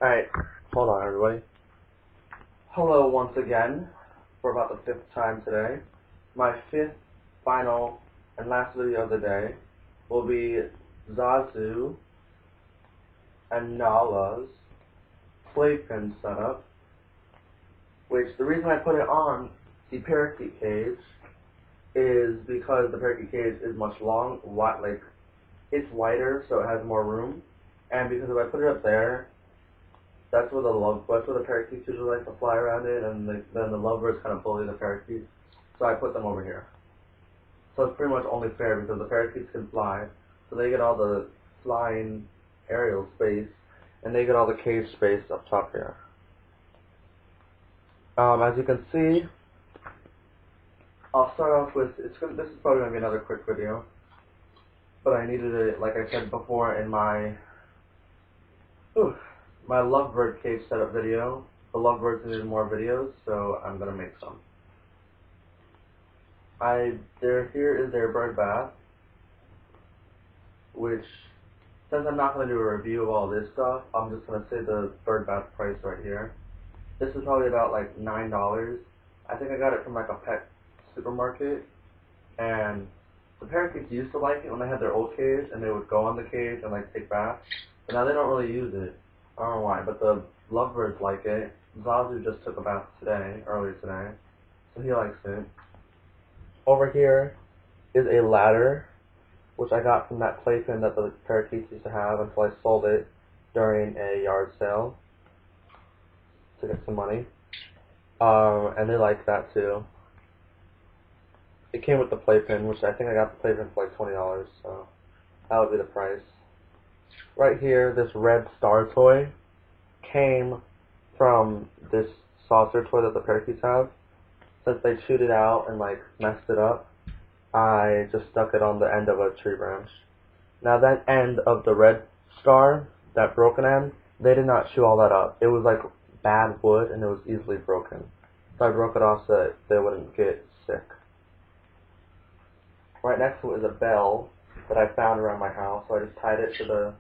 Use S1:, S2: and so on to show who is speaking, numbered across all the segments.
S1: Alright, hold on everybody. Hello once again, for about the 5th time today. My 5th, final, and last video of the day will be Zazu and Nala's playpen setup, which the reason I put it on the parakeet cage is because the parakeet cage is much it's wider, so it has more room, and because if I put it up there, that's where the parakeets usually like to fly around in, and then the lovebirds kind of bully the parakeets. So I put them over here. So it's pretty much only fair because the parakeets can fly, so they get all the flying aerial space, and they get all the cage space up top here. As you can see, I'll start off with this is probably gonna be another quick video, but I needed it, like I said before in my lovebird cage setup video. The lovebirds needed more videos, so I'm gonna make some. Here is their bird bath, which, since I'm not gonna do a review of all this stuff, I'm just gonna say the bird bath price right here. This is probably about like $9. I think I got it from like a pet supermarket, and the parakeets used to like it when they had their old cage, and they would go on the cage and like take baths, but now they don't really use it. I don't know why, but the lovebirds like it. Zazu just took a bath earlier today, so he likes it. Over here is a ladder, which I got from that playpen that the parakeets used to have until I sold it during a yard sale to get some money. And they like that too. It came with the playpen, which I think I got the playpen for like $20, so that would be the price. Right here, this red star toy came from this saucer toy that the parakeets have. Since they chewed it out and like messed it up, I just stuck it on the end of a tree branch. Now that end of the red star, that broken end, they did not chew all that up. It was like bad wood and it was easily broken. So I broke it off so that they wouldn't get sick. Right next to it is a bell that I found around my house, so I just tied it to the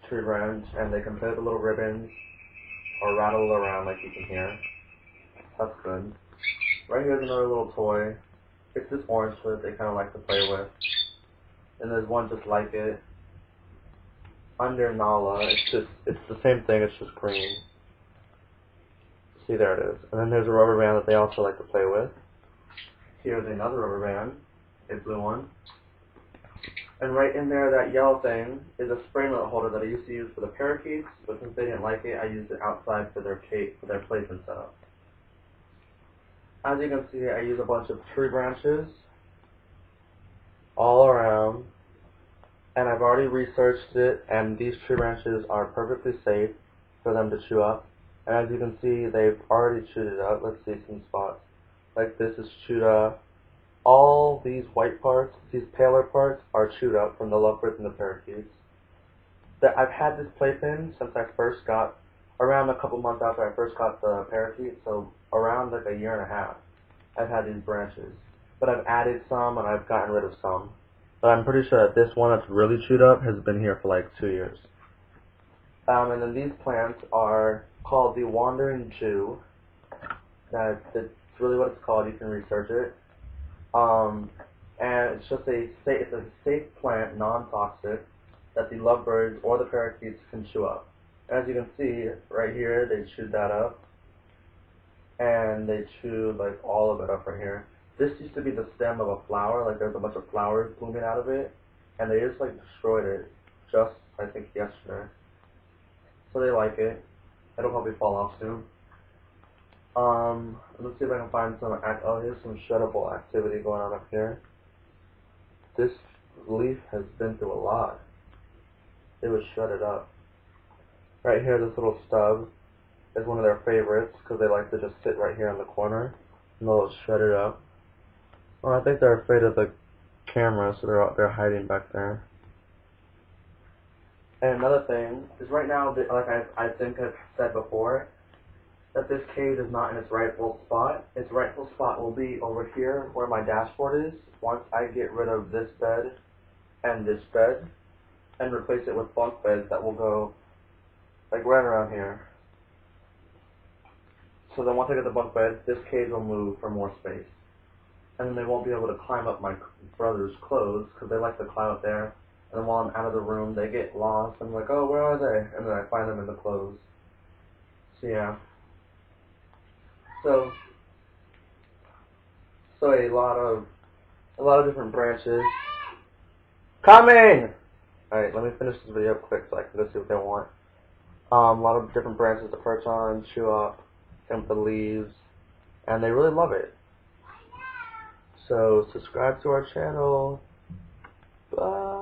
S1: tree branch, and they can play with the little ribbons or rattle it around like you can hear. That's good. Right here is another little toy. It's this orange toy that they kind of like to play with. And there's one just like it. Under Nala, it's the same thing, it's just green. See, there it is. And then there's a rubber band that they also like to play with. Here's another rubber band, a blue one. And right in there, that yellow thing, is a spray note holder that I used to use for the parakeets, but since they didn't like it, I used it outside for their playpen setup. As you can see, I use a bunch of tree branches all around, and I've already researched it, and these tree branches are perfectly safe for them to chew up. And as you can see, they've already chewed it up. Let's see some spots. Like this is chewed up. All these white parts, these paler parts, are chewed up from the lovebirds and the parakeets. I've had this playpen since I first got, around a couple months after I first got the parakeet, so around like a year and a half, I've had these branches. But I've added some and I've gotten rid of some. But I'm pretty sure that this one that's really chewed up has been here for like 2 years. And then these plants are called the Wandering Jew. That's really what it's called. You can research it. And it's just it's a safe plant, non-toxic, that the lovebirds or the parakeets can chew up. As you can see right here, they chewed that up, and they chewed like all of it up right here. This used to be the stem of a flower, like there's a bunch of flowers blooming out of it, and they just like destroyed it just I think yesterday. So they like it. It'll probably fall off soon. Let's see if I can find some here's some shreddable activity going on up here. This leaf has been through a lot. It was shredded up. Right here, this little stub is one of their favorites because they like to just sit right here in the corner and they'll shred it up. Well, I think they're afraid of the camera, so they're hiding back there. And another thing is right now, like I think I've said before, that this cage is not in its rightful spot. Its rightful spot will be over here where my dashboard is once I get rid of this bed and this bed and replace it with bunk beds that will go like right around here. So then once I get the bunk bed, this cage will move for more space. And then they won't be able to climb up my brother's clothes because they like to climb up there. And then while I'm out of the room, they get lost. I'm like, oh, where are they? And then I find them in the clothes. So yeah. So a lot of different branches. Coming! Alright, let me finish this video up quick so I can go see what they want. A lot of different branches to perch on, chew up, and the leaves. And they really love it. So subscribe to our channel. Bye.